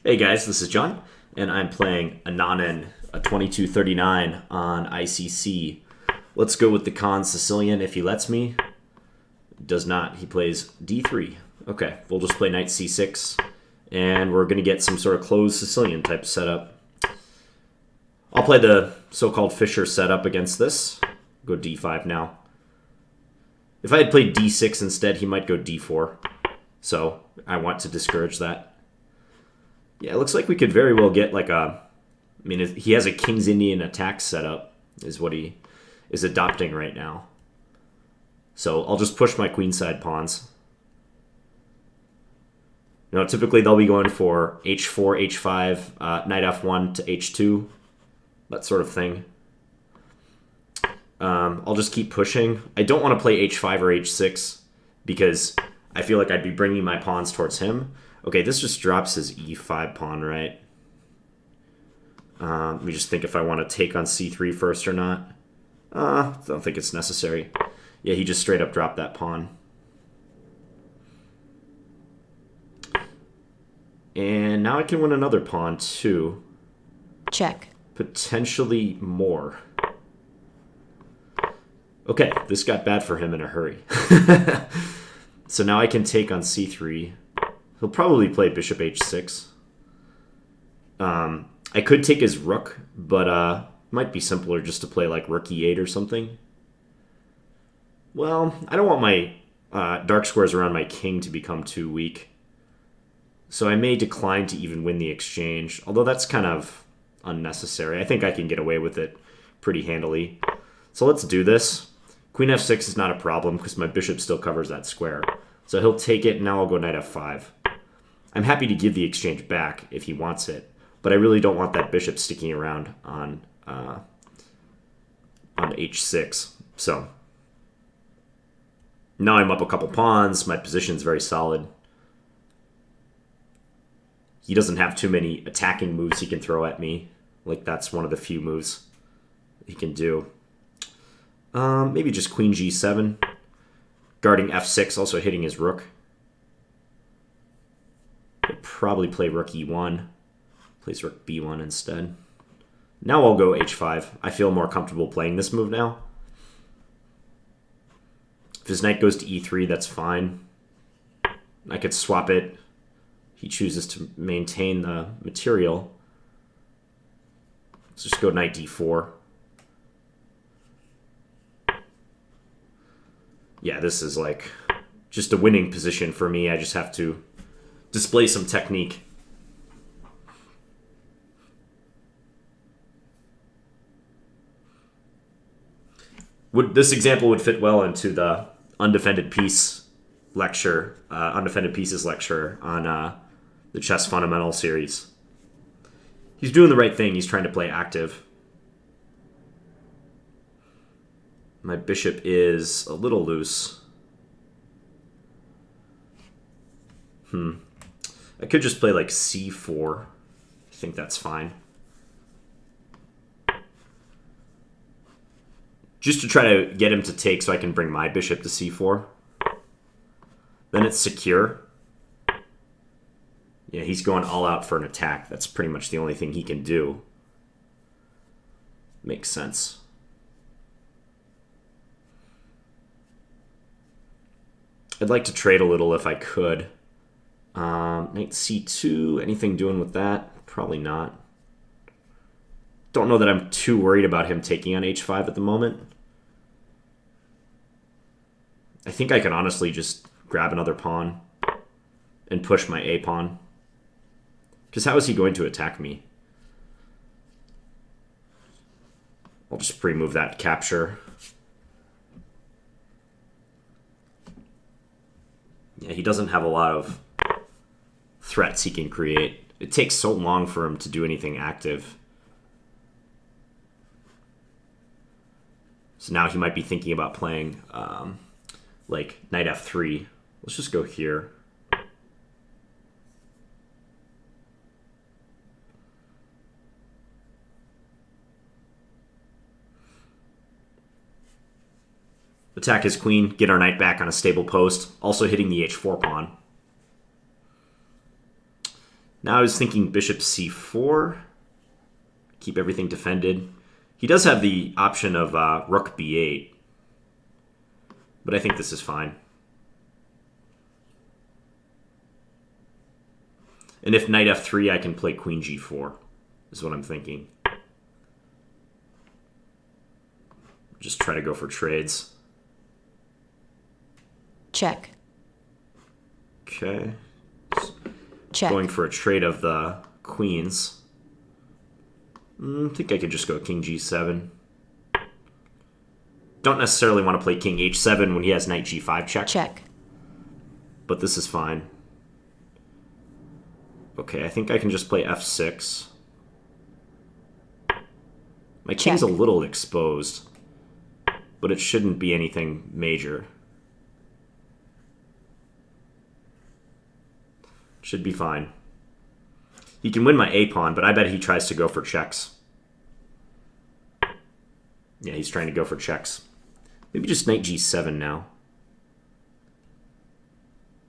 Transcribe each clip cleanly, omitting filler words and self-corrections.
Hey guys, this is John, and I'm playing ananin, a 2239 on ICC. Let's go with the Khan Sicilian if he lets me. Does not. He plays d3. Okay, we'll just play knight c6, and we're going to get some sort of closed Sicilian type setup. I'll play the so-called Fischer setup against this. Go d5 now. If I had played d6 instead, he might go d4. So I want to discourage that. Yeah, it looks like we could very well get like a... I mean, he has a King's Indian attack setup, is what he is adopting right now. So I'll just push my queenside pawns. You know, typically they'll be going for h4, h5, knight f1 to h2, that sort of thing. I'll just keep pushing. I don't want to play h5 or h6 because I feel like I'd be bringing my pawns towards him. Okay, this just drops his e5 pawn, right? Let me just think if I want to take on c3 first or not. Don't think it's necessary. Yeah, he just straight up dropped that pawn. And now I can win another pawn, too. Check. Potentially more. Okay, this got bad for him in a hurry. So now I can take on c3. He'll probably play bishop h6. I could take his rook, but might be simpler just to play like rook e8 or something. Well, I don't want my dark squares around my king to become too weak. So I may decline to even win the exchange, although that's kind of unnecessary. I think I can get away with it pretty handily. So let's do this. Queen f6 is not a problem because my bishop still covers that square. So he'll take it, and now I'll go knight f5. I'm happy to give the exchange back if he wants it, but I really don't want that bishop sticking around on h6. So now I'm up a couple pawns. My position's very solid. He doesn't have too many attacking moves he can throw at me. Like, that's one of the few moves he can do. Maybe just queen g7. Guarding f6, also hitting his rook. He'll probably play rook e1. Plays rook b1 instead. Now I'll go h5. I feel more comfortable playing this move now. If his knight goes to e3, that's fine. I could swap it. He chooses to maintain the material. Let's just go knight d4. Yeah, this is like just a winning position for me. I just have to display some technique. This example would fit well into the undefended piece lecture, undefended pieces lecture on the Chess Fundamental series. He's doing the right thing. He's trying to play active. My bishop is a little loose. I could just play like c4. I think that's fine. Just to try to get him to take so I can bring my bishop to c4. Then it's secure. Yeah, he's going all out for an attack. That's pretty much the only thing he can do. Makes sense. I'd like to trade a little if I could. Knight c2, anything doing with that? Probably not. Don't know that I'm too worried about him taking on h5 at the moment. I think I can honestly just grab another pawn and push my a pawn. Because how is he going to attack me? I'll just pre-move that capture. Yeah, he doesn't have a lot of threats he can create. It takes so long for him to do anything active. So now he might be thinking about playing like knight f3. Let's just go here. Attack his queen, get our knight back on a stable post, also hitting the h4 pawn. Now I was thinking bishop c4. Keep everything defended. He does have the option of rook b8. But I think this is fine. And if knight f3, I can play queen g4, is what I'm thinking. Just try to go for trades. Check. Okay. Check. Going for a trade of the queens. I think I could just go king g7. Don't necessarily want to play king h7 when he has knight g5 check. Check. But this is fine. Okay, I think I can just play f6. My king's a little exposed, but it shouldn't be anything major. Should be fine. He can win my a-pawn, but I bet he tries to go for checks. Yeah, he's trying to go for checks. Maybe just knight g7 now.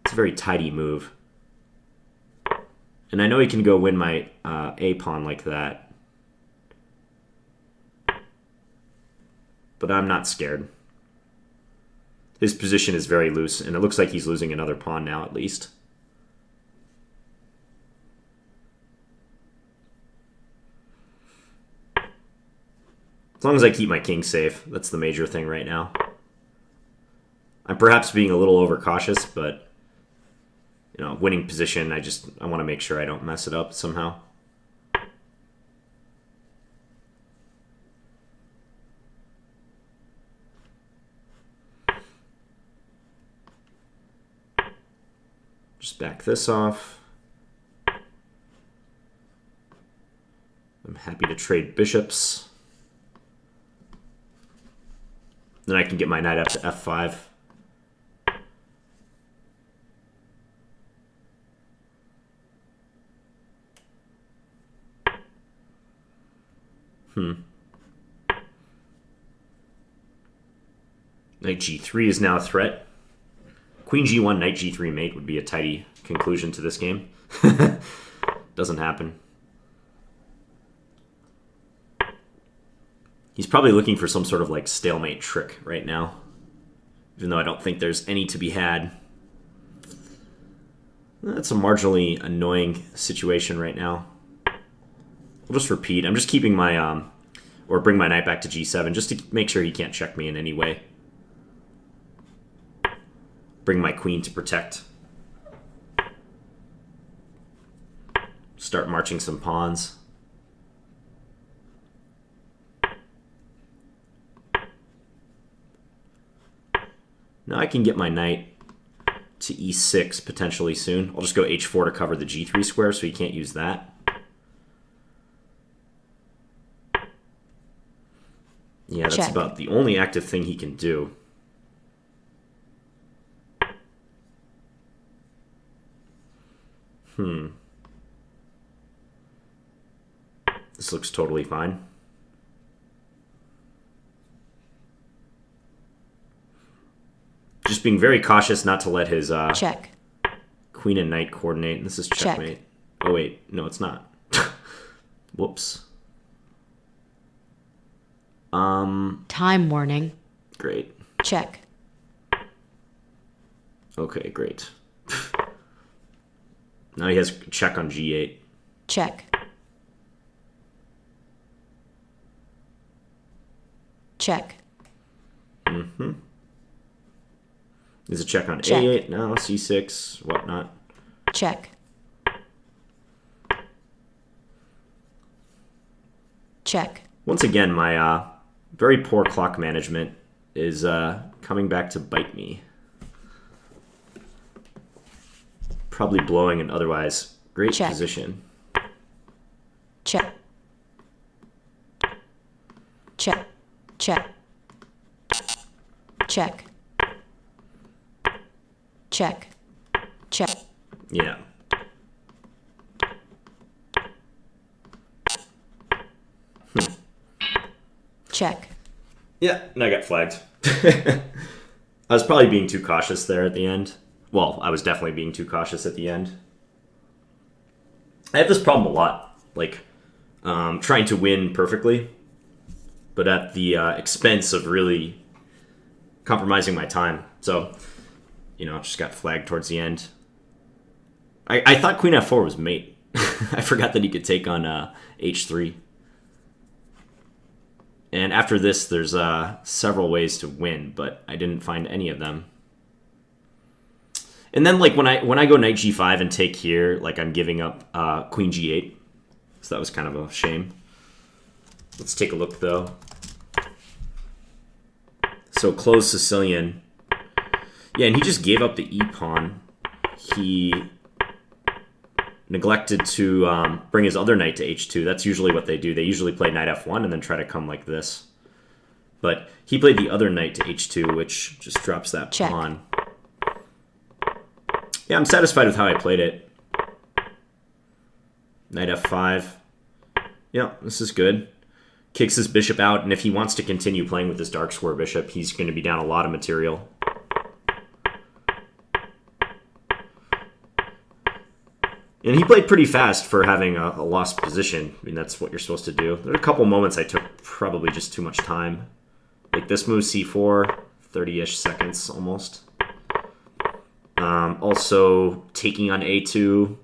It's a very tidy move. And I know he can go win my a-pawn like that. But I'm not scared. His position is very loose, and it looks like he's losing another pawn now at least. As long as I keep my king safe, that's the major thing right now. I'm perhaps being a little overcautious, but you know, winning position, I want to make sure I don't mess it up somehow. Just back this off. I'm happy to trade bishops. Then I can get my knight up to f5. Knight g3 is now a threat. Queen g1, knight g3 mate would be a tidy conclusion to this game. Doesn't happen. He's probably looking for some sort of like stalemate trick right now, even though I don't think there's any to be had. That's a marginally annoying situation right now. I'll just repeat. I'm just keeping my, or bring my knight back to g7 just to make sure he can't check me in any way. Bring my queen to protect. Start marching some pawns. Now I can get my knight to e6 potentially soon. I'll just go h4 to cover the g3 square so he can't use that. Yeah, that's Check. about the only active thing he can do. This looks totally fine. Just being very cautious not to let his Check. queen and knight coordinate. This is checkmate. Check. Oh wait, no, it's not. Whoops. Time warning. Great. Check. Okay, great. Now he has check on g8. Check. Check. There's a check on Check. a8 now, c6, whatnot. Check. Check. Once again, my very poor clock management is coming back to bite me. Probably blowing an otherwise great Check. position. Check. Check. Check. Check. Check. Check. Yeah. Check. Yeah, and I got flagged. I was probably being too cautious there at the end. Well, I was definitely being too cautious at the end. I have this problem a lot, like trying to win perfectly, but at the expense of really compromising my time. So, just got flagged towards the end. I thought Queen F4 was mate. I forgot that he could take on H3. And after this, there's several ways to win, but I didn't find any of them. And then, like, when I go knight g5 and take here, like, I'm giving up queen g8. So that was kind of a shame. Let's take a look, though. So close Sicilian. Yeah, and he just gave up the e-pawn. He neglected to bring his other knight to h2. That's usually what they do. They usually play knight f1 and then try to come like this. But he played the other knight to h2, which just drops that pawn. Yeah, I'm satisfied with how I played it. Knight f5. Yeah, this is good. Kicks his bishop out, and if he wants to continue playing with this dark square bishop, he's going to be down a lot of material. And he played pretty fast for having a lost position. I mean, that's what you're supposed to do. There are a couple moments I took probably just too much time. Like this move, c4, 30-ish seconds almost. Also, taking on a2.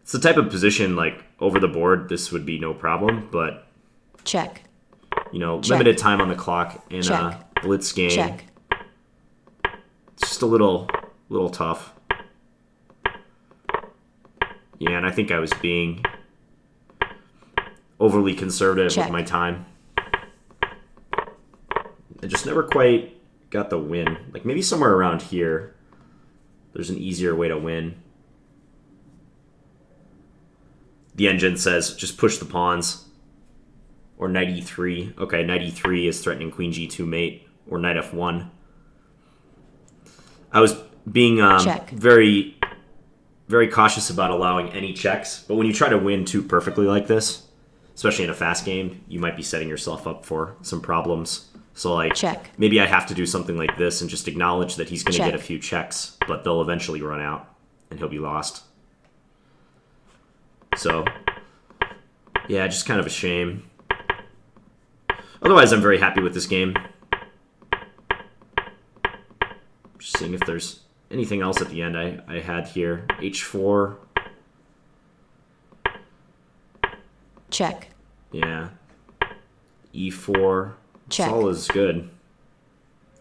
It's the type of position, like, over the board, this would be no problem, but... Check. Limited time on the clock in a Blitz game. Check. It's just a little tough. Yeah, and I think I was being overly conservative with my time. I just never quite got the win. Like, maybe somewhere around here, there's an easier way to win. The engine says, just push the pawns. Or knight e3. Okay, knight e3 is threatening queen g2 mate. Or knight f1. I was being very, very cautious about allowing any checks. But when you try to win too perfectly like this, especially in a fast game, you might be setting yourself up for some problems. So, like, maybe I have to do something like this and just acknowledge that he's going to get a few checks, but they'll eventually run out, and he'll be lost. So, yeah, just kind of a shame. Otherwise, I'm very happy with this game. Just seeing if there's anything else at the end I had here. H4. Check. Yeah. E4. Check. This all is good.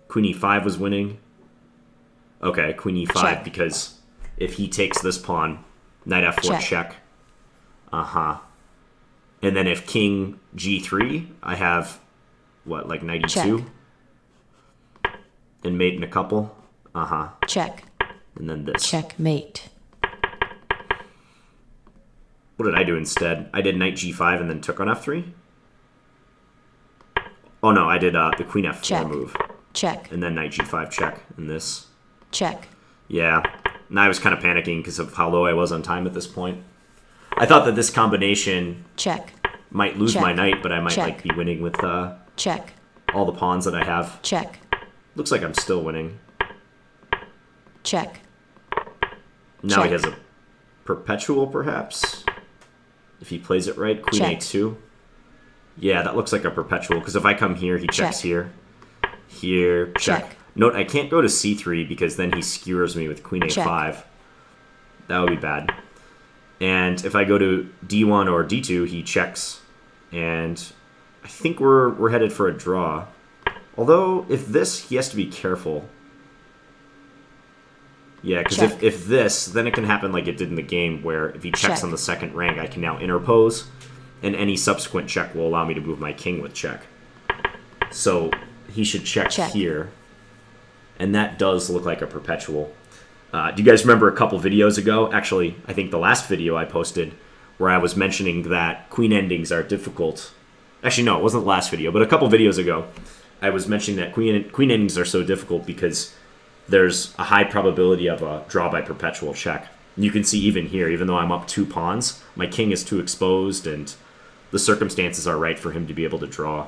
Queen e5 was winning. Okay, queen e5, because if he takes this pawn, knight f4 check. Uh-huh. And then if king g3, I have, what, like knight e2? And mate in a couple. Uh-huh. Check. And then this. Checkmate. What did I do instead? I did knight g5 and then took on f3? Oh no, I did the queen f4 move. Check. And then knight g5 check. And this. Check. Yeah. And I was kind of panicking because of how low I was on time at this point. I thought that this combination might lose my knight, but I might like be winning with all the pawns that I have. Check. Looks like I'm still winning. Check. Now he has a perpetual, perhaps? If he plays it right. Queen a2. Yeah, that looks like a perpetual, because if I come here, he checks here. Here, check. Note, I can't go to c3, because then he skewers me with queen a5. That would be bad. And if I go to d1 or d2, he checks. And I think we're headed for a draw. Although, if this, he has to be careful. Yeah, because if this, then it can happen like it did in the game, where if he checks on the second rank, I can now interpose, and any subsequent check will allow me to move my king with check. So he should check here. And that does look like a perpetual. Do you guys remember a couple videos ago? Actually, I think the last video I posted, where I was mentioning that queen endings are difficult. Actually, no, it wasn't the last video, but a couple videos ago, I was mentioning that queen endings are so difficult because there's a high probability of a draw by perpetual check. And you can see even here, even though I'm up 2 pawns, my king is too exposed, and the circumstances are right for him to be able to draw.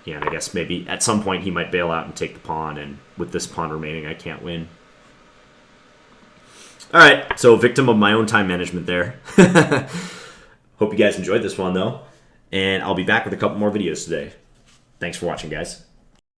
Yeah, and I guess maybe at some point he might bail out and take the pawn, and with this pawn remaining, I can't win. All right, so victim of my own time management there. Hope you guys enjoyed this one, though, and I'll be back with a couple more videos today. Thanks for watching, guys.